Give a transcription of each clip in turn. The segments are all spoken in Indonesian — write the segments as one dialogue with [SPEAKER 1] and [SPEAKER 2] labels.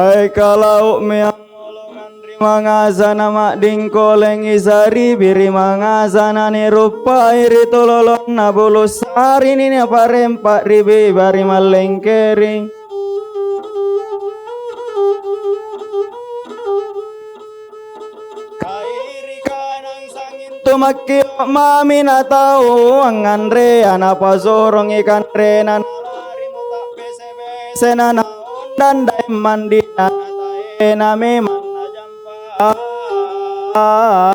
[SPEAKER 1] Ai kalau miangolongan rimangasa nama dingkoleng isari biri mangasana ni rupa iri tololon na bulus sari ni parempak ribi bari malengkering. Kairi kanang sangin tumakio mami na tau angandre anapa sorong ikan re na nalari mo tak bese na dan dai mandi na tae na me manna jampa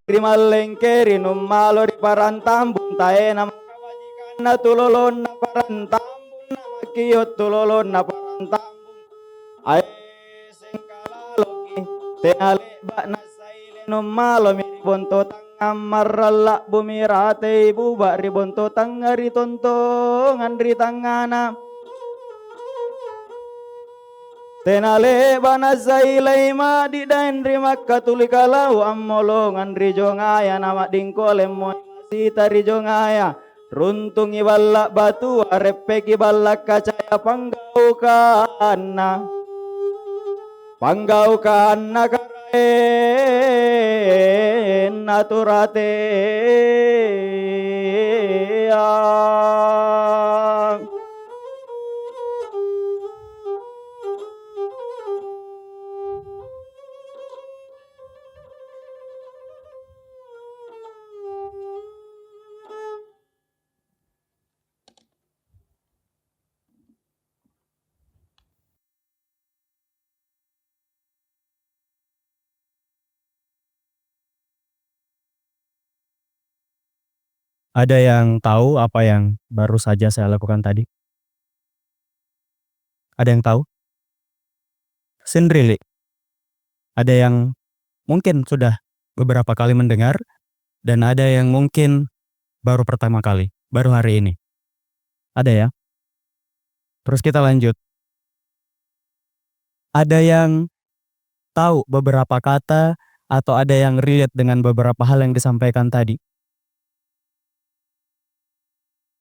[SPEAKER 1] rimalengkeri numalo di parantambun tae na makabajikan na tulolon na parantambun na makiyot tulolon na parantambun ay sengkalaloki tenale ba na saile numalo miribonto amaralla bumirate buba ribonto tangari tonto ngandri tangana tenale banasai laima di daendri makka tulikalau ammolo ngandri jongaya nama dingkole moy masita rijongaya runtungi balla batu arepeki balla kacaya panggau kana naturate
[SPEAKER 2] Ada yang tahu apa yang baru saja saya lakukan tadi? Ada yang tahu? Sindrili. Ada yang mungkin sudah beberapa kali mendengar dan ada yang mungkin baru pertama kali, baru hari ini. Ada ya? Terus kita lanjut. Ada yang tahu beberapa kata atau ada yang relate dengan beberapa hal yang disampaikan tadi?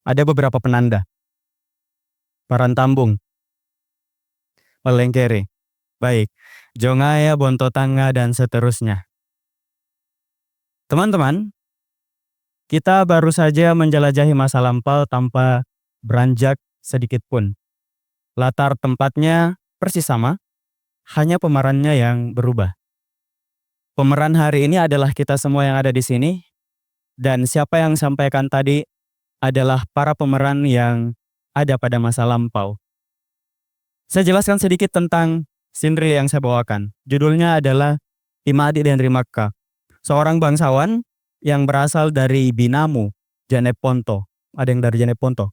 [SPEAKER 2] Ada beberapa penanda. Parantambung. Malengkeri. Baik. Jongaya, bonto tangga, dan seterusnya. Teman-teman, kita baru saja menjelajahi masa lampau tanpa beranjak sedikit pun. Latar tempatnya persis sama, hanya pemerannya yang berubah. Pemeran hari ini adalah kita semua yang ada di sini, dan siapa yang sampaikan tadi adalah para pemeran yang ada pada masa lampau. Saya jelaskan sedikit tentang Sindri yang saya bawakan. Judulnya adalah Imadi dan Rimakka, seorang bangsawan yang berasal dari Binamu, Janeponto. Ada yang dari Janeponto?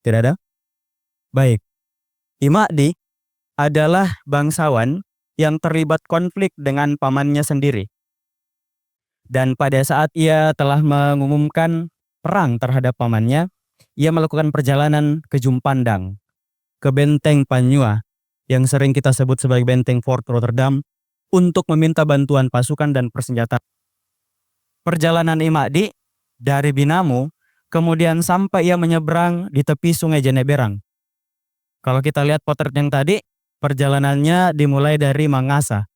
[SPEAKER 2] Tidak ada? Baik. Imadi adalah bangsawan yang terlibat konflik dengan pamannya sendiri. Dan pada saat ia telah mengumumkan perang terhadap pamannya, ia melakukan perjalanan ke Jumpandang, ke Benteng Panyua, yang sering kita sebut sebagai Benteng Fort Rotterdam, untuk meminta bantuan pasukan dan persenjataan. Perjalanan Imadi dari Binamu, kemudian sampai ia menyeberang di tepi Sungai Jeneberang. Kalau kita lihat potret yang tadi, perjalanannya dimulai dari Mangasa,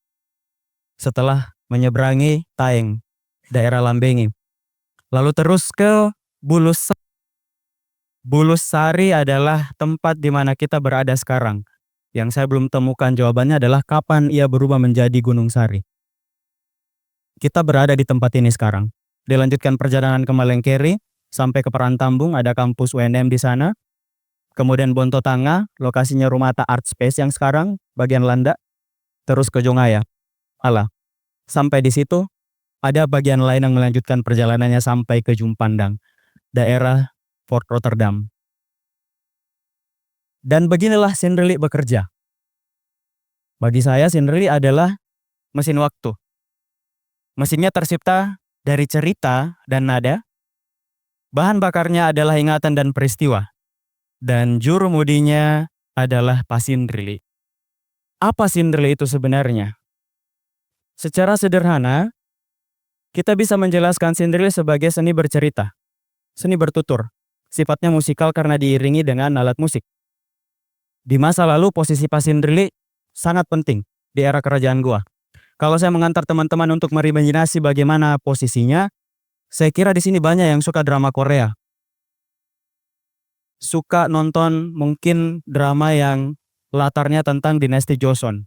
[SPEAKER 2] setelah menyeberangi Taeng, daerah Lambengi. Lalu terus ke Bulus. Bulus Sari adalah tempat di mana kita berada sekarang. Yang saya belum temukan jawabannya adalah kapan ia berubah menjadi Gunung Sari. Kita berada di tempat ini sekarang. Dilanjutkan perjalanan ke Malengkeri sampai ke Parantambung, ada kampus UNM di sana. Kemudian Bonto Tanga, lokasinya Rumata Art Space yang sekarang bagian Landa. Terus ke Jongaya. Sampai di situ ada bagian lain yang melanjutkan perjalanannya sampai ke Jumpandang, daerah Fort Rotterdam. Dan beginilah Sindrili bekerja. Bagi saya Sindrili adalah mesin waktu. Mesinnya tercipta dari cerita dan nada. Bahan bakarnya adalah ingatan dan peristiwa. Dan juru mudinya adalah Pasindrili. Apa Sindrili itu sebenarnya? Secara sederhana, kita bisa menjelaskan Sindrili sebagai seni bercerita. seni bertutur. Sifatnya musikal karena diiringi dengan alat musik. Di masa lalu posisi pasindrilik sangat penting di era kerajaan gua. Kalau saya mengantar teman-teman untuk berimajinasi bagaimana posisinya, saya kira di sini banyak yang suka drama Korea. Suka nonton mungkin drama yang latarnya tentang dinasti Joseon.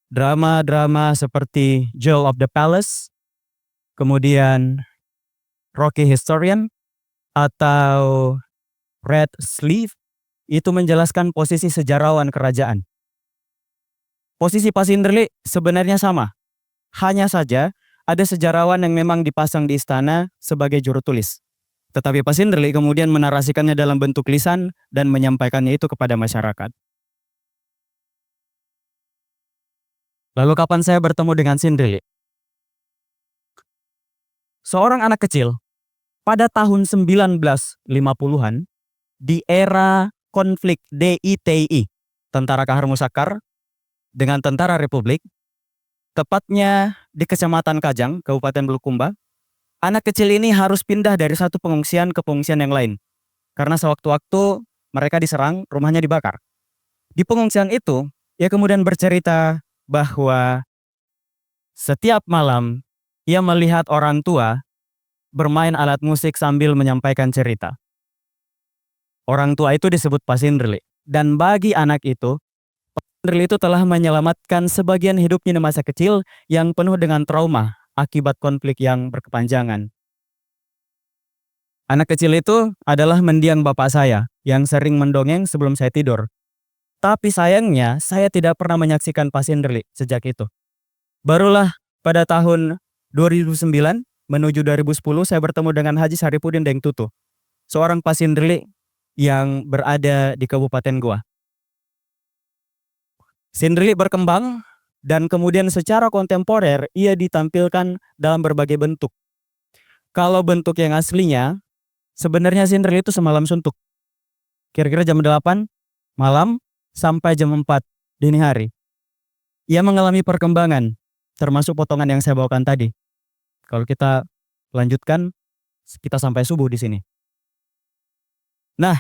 [SPEAKER 2] Drama-drama seperti Jewel of the Palace, kemudian Rocky Historian, atau Red Sleeve, itu menjelaskan posisi sejarawan kerajaan. Posisi pasindrilik sebenarnya sama. Hanya saja ada sejarawan yang memang dipasang di istana sebagai juru tulis. Tetapi pasindrilik kemudian menarasikannya dalam bentuk lisan dan menyampaikannya itu kepada masyarakat. Lalu kapan saya bertemu dengan Sindrilik? Seorang anak kecil pada tahun 1950-an di era konflik DITI, Tentara Kahar Musakar, dengan Tentara Republik, tepatnya di Kecamatan Kajang, Kabupaten Bulukumba, anak kecil ini harus pindah dari satu pengungsian ke pengungsian yang lain. Karena sewaktu-waktu mereka diserang, rumahnya dibakar. Di pengungsian itu, ia kemudian bercerita bahwa setiap malam ia melihat orang tua bermain alat musik sambil menyampaikan cerita. Orang tua itu disebut pasindrilik. Dan bagi anak itu, pasindrilik itu telah menyelamatkan sebagian hidupnya di masa kecil yang penuh dengan trauma akibat konflik yang berkepanjangan. Anak kecil itu adalah mendiang bapak saya yang sering mendongeng sebelum saya tidur. Tapi sayangnya saya tidak pernah menyaksikan pasindrilik sejak itu. Barulah pada tahun 2009 menuju 2010 saya bertemu dengan Haji Saripudin Dengtutu, seorang pasindrilik yang berada di Kabupaten Goa. Sindrilik berkembang dan kemudian secara kontemporer ia ditampilkan dalam berbagai bentuk. Kalau bentuk yang aslinya, sebenarnya sindrilik itu semalam suntuk. Kira-kira jam 8 malam sampai jam 4 dini hari. Ia mengalami perkembangan, termasuk potongan yang saya bawakan tadi. Kalau kita lanjutkan, kita sampai subuh di sini. Nah,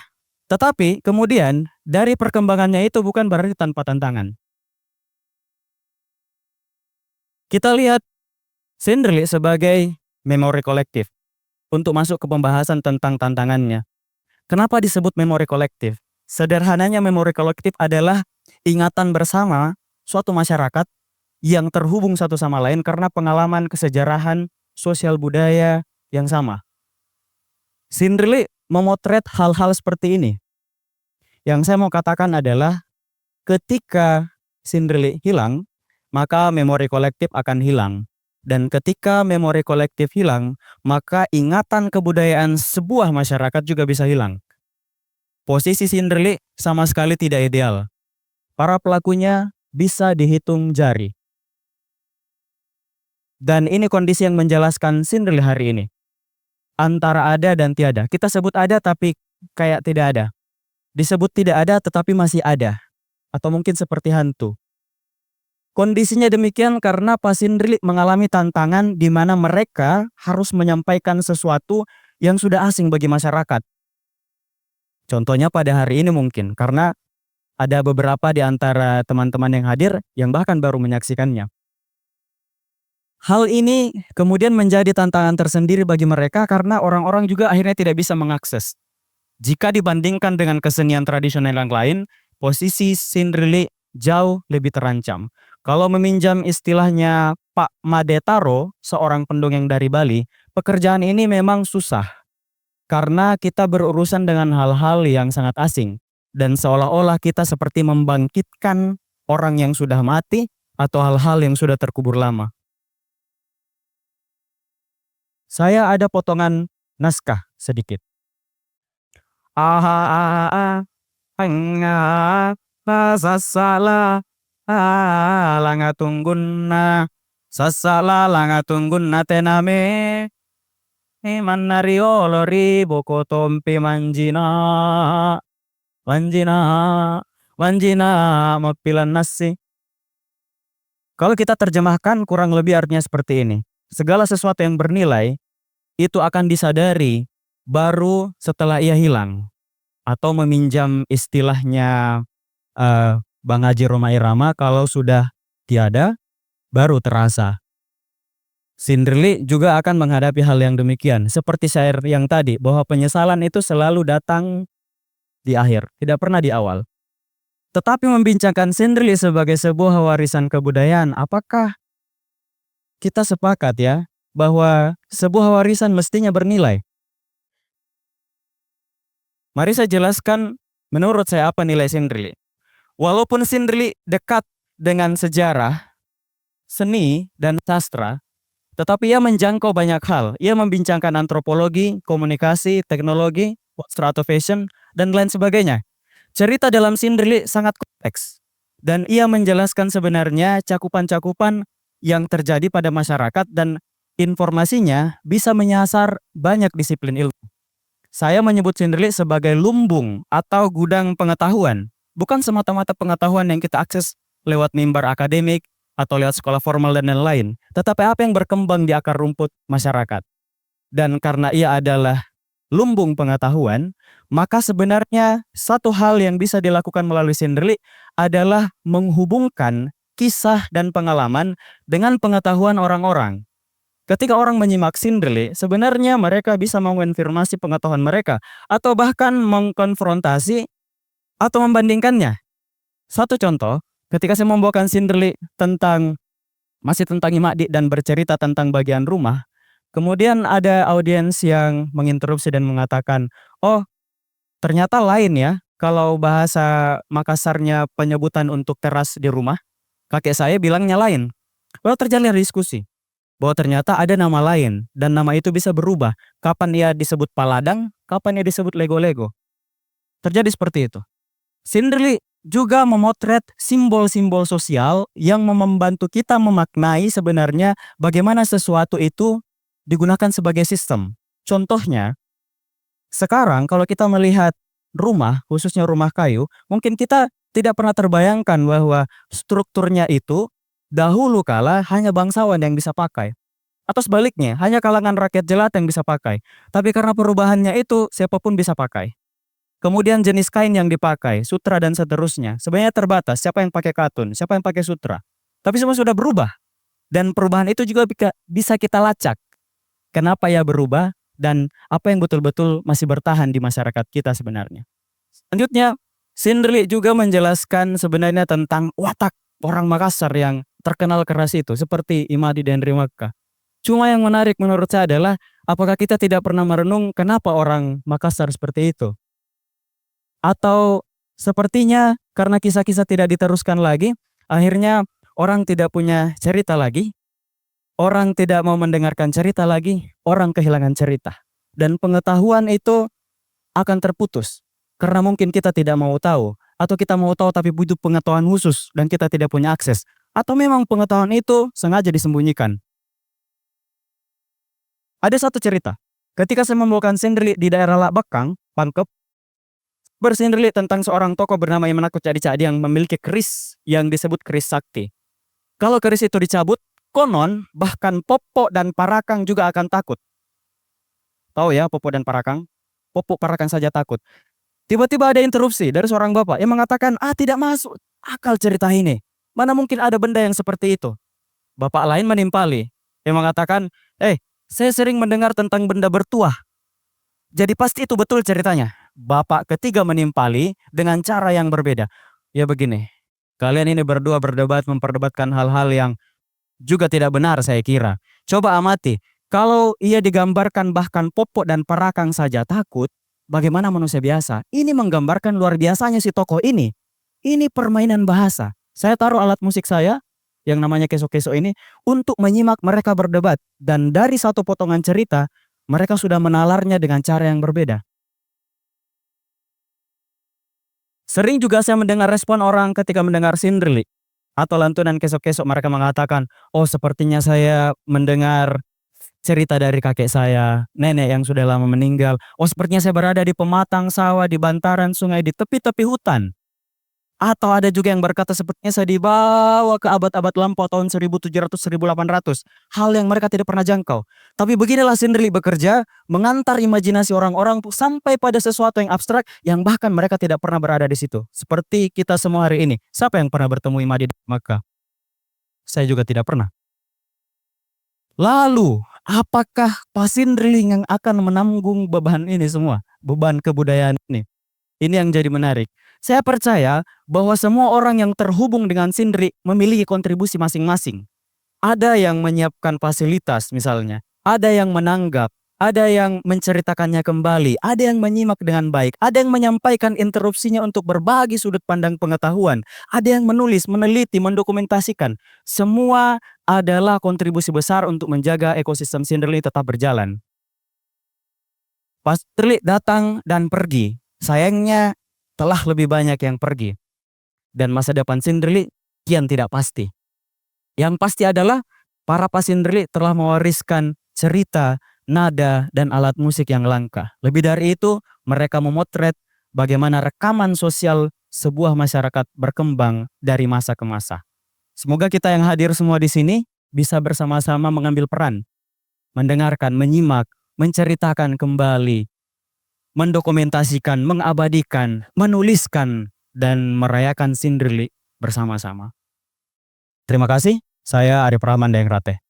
[SPEAKER 2] tetapi kemudian dari perkembangannya itu bukan berarti tanpa tantangan. Kita lihat sindrilik sebagai memori kolektif untuk masuk ke pembahasan tentang tantangannya. Kenapa disebut memori kolektif? Sederhananya memori kolektif adalah ingatan bersama suatu masyarakat yang terhubung satu sama lain karena pengalaman kesejarahan, sosial budaya yang sama. Sindrilik memotret hal-hal seperti ini. Yang saya mau katakan adalah ketika sindrilik hilang, maka memori kolektif akan hilang. Dan ketika memori kolektif hilang, maka ingatan kebudayaan sebuah masyarakat juga bisa hilang. Posisi sindrilik sama sekali tidak ideal. Para pelakunya bisa dihitung jari. Dan ini kondisi yang menjelaskan sindrilik hari ini. Antara ada dan tiada. Kita sebut ada tapi kayak tidak ada. Disebut tidak ada tetapi masih ada. Atau mungkin seperti hantu. Kondisinya demikian karena pasindrilik mengalami tantangan di mana mereka harus menyampaikan sesuatu yang sudah asing bagi masyarakat. Contohnya pada hari ini mungkin, karena ada beberapa di antara teman-teman yang hadir yang bahkan baru menyaksikannya. Hal ini kemudian menjadi tantangan tersendiri bagi mereka karena orang-orang juga akhirnya tidak bisa mengakses. Jika dibandingkan dengan kesenian tradisional yang lain, posisi sindrilik jauh lebih terancam. Kalau meminjam istilahnya Pak Madetaro, seorang pendongeng dari Bali, pekerjaan ini memang susah. Karena kita berurusan dengan hal-hal yang sangat asing. Dan seolah-olah kita seperti membangkitkan orang yang sudah mati atau hal-hal yang sudah terkubur lama. Saya ada potongan naskah sedikit. Sasala langatunggunna sasala langatunggunna tename Mannario lori boko tompi manjina mapilan nasi. Kalau kita terjemahkan kurang lebih artinya seperti ini. Segala sesuatu yang bernilai itu akan disadari baru setelah ia hilang, atau meminjam istilahnya Bang Haji Rhoma Irama, kalau sudah tiada baru terasa. Sindrili juga akan menghadapi hal yang demikian, seperti syair yang tadi, bahwa penyesalan itu selalu datang di akhir, tidak pernah di awal. Tetapi membincangkan Sindrili sebagai sebuah warisan kebudayaan, apakah kita sepakat ya bahwa sebuah warisan mestinya bernilai? Mari saya jelaskan menurut saya apa nilai Sindrili. Walaupun Sindrili dekat dengan sejarah, seni, dan sastra, tetapi ia menjangkau banyak hal. Ia membincangkan antropologi, komunikasi, teknologi, strata fashion, dan lain sebagainya. Cerita dalam Sindrili sangat kompleks. Dan ia menjelaskan sebenarnya cakupan-cakupan yang terjadi pada masyarakat dan informasinya bisa menyasar banyak disiplin ilmu. Saya menyebut Sindrili sebagai lumbung atau gudang pengetahuan. Bukan semata-mata pengetahuan yang kita akses lewat mimbar akademik atau lewat sekolah formal dan lain-lain, tetapi apa yang berkembang di akar rumput masyarakat. Dan karena ia adalah lumbung pengetahuan, maka sebenarnya satu hal yang bisa dilakukan melalui Sindrili adalah menghubungkan kisah dan pengalaman dengan pengetahuan orang-orang. Ketika orang menyimak Sindrili, sebenarnya mereka bisa mengonfirmasi pengetahuan mereka atau bahkan mengkonfrontasi atau membandingkannya. Satu contoh, ketika saya membawakan Sindrili masih tentang Imadi dan bercerita tentang bagian rumah, kemudian ada audiens yang menginterupsi dan mengatakan, "Oh, ternyata lain ya kalau bahasa Makassarnya penyebutan untuk teras di rumah. Kakek saya bilangnya lain." Lalu terjadi diskusi bahwa ternyata ada nama lain dan nama itu bisa berubah. Kapan ia disebut Paladang, kapan ia disebut Lego-Lego. Terjadi seperti itu. Sindrili juga memotret simbol-simbol sosial yang membantu kita memaknai sebenarnya bagaimana sesuatu itu digunakan sebagai sistem. Contohnya, sekarang kalau kita melihat rumah, khususnya rumah kayu, mungkin kita tidak pernah terbayangkan bahwa strukturnya itu dahulu kala hanya bangsawan yang bisa pakai. Atau sebaliknya, hanya kalangan rakyat jelata yang bisa pakai. Tapi karena perubahannya itu, siapapun bisa pakai. Kemudian jenis kain yang dipakai, sutra dan seterusnya, sebenarnya terbatas. Siapa yang pakai katun, siapa yang pakai sutra. Tapi semua sudah berubah. Dan perubahan itu juga bisa kita lacak. Kenapa ya berubah dan apa yang betul-betul masih bertahan di masyarakat kita sebenarnya. Selanjutnya, Sindrili juga menjelaskan sebenarnya tentang watak orang Makassar yang terkenal keras itu, seperti Imadi dan Rimaka. Cuma yang menarik menurut saya adalah, apakah kita tidak pernah merenung kenapa orang Makassar seperti itu? Atau sepertinya karena kisah-kisah tidak diteruskan lagi, akhirnya orang tidak punya cerita lagi, orang tidak mau mendengarkan cerita lagi, orang kehilangan cerita. Dan pengetahuan itu akan terputus, karena mungkin kita tidak mau tahu, atau kita mau tahu tapi butuh pengetahuan khusus dan kita tidak punya akses. Atau memang pengetahuan itu sengaja disembunyikan. Ada satu cerita, ketika saya membawakan Sindrili di daerah Lakbakang, Pangkep, bersindrili tentang seorang tokoh bernama Imanakut Cadi yang memiliki keris yang disebut keris sakti. Kalau keris itu dicabut, konon bahkan Popo dan Parakang juga akan takut. Tahu ya Popo dan Parakang? Popo Parakang saja takut. Tiba-tiba ada interupsi dari seorang bapak yang mengatakan, tidak masuk akal cerita ini. Mana mungkin ada benda yang seperti itu? Bapak lain menimpali. Yang mengatakan, saya sering mendengar tentang benda bertuah. Jadi pasti itu betul ceritanya. Bapak ketiga menimpali dengan cara yang berbeda. Ya begini, kalian ini berdua memperdebatkan hal-hal yang juga tidak benar saya kira. Coba amati, kalau ia digambarkan bahkan Popo dan Parakang saja takut, bagaimana manusia biasa? Ini menggambarkan luar biasanya si tokoh ini. Ini permainan bahasa. Saya taruh alat musik saya, yang namanya keso-keso ini, untuk menyimak mereka berdebat. Dan dari satu potongan cerita, mereka sudah menalarnya dengan cara yang berbeda. Sering juga saya mendengar respon orang ketika mendengar Sindrili atau lantunan kesok-kesok, mereka mengatakan, sepertinya saya mendengar cerita dari kakek saya, nenek yang sudah lama meninggal. Sepertinya saya berada di pematang sawah, di bantaran sungai, di tepi-tepi hutan. Atau ada juga yang berkata sepertinya saya dibawa ke abad-abad lampau tahun 1700-1800. Hal yang mereka tidak pernah jangkau. Tapi beginilah Sindri bekerja, mengantar imajinasi orang-orang sampai pada sesuatu yang abstrak yang bahkan mereka tidak pernah berada di situ. Seperti kita semua hari ini. Siapa yang pernah bertemu Imadi di Makkah? Saya juga tidak pernah. Lalu, apakah Pak Sindri yang akan menanggung beban ini semua? Beban kebudayaan ini? Ini yang jadi menarik. Saya percaya bahwa semua orang yang terhubung dengan Sindri memiliki kontribusi masing-masing. Ada yang menyiapkan fasilitas misalnya, ada yang menanggap, ada yang menceritakannya kembali, ada yang menyimak dengan baik, ada yang menyampaikan interupsinya untuk berbagi sudut pandang pengetahuan, ada yang menulis, meneliti, mendokumentasikan. Semua adalah kontribusi besar untuk menjaga ekosistem Sindri tetap berjalan. Pas Sindri datang dan pergi, sayangnya telah lebih banyak yang pergi. Dan masa depan Sindri kian tidak pasti. Yang pasti adalah para pasindri telah mewariskan cerita, nada, dan alat musik yang langka. Lebih dari itu, mereka memotret bagaimana rekaman sosial sebuah masyarakat berkembang dari masa ke masa. Semoga kita yang hadir semua di sini bisa bersama-sama mengambil peran, mendengarkan, menyimak, menceritakan kembali, mendokumentasikan, mengabadikan, menuliskan, dan merayakan Sindri bersama-sama. Terima kasih, saya Arif Rahman Daeng Rate.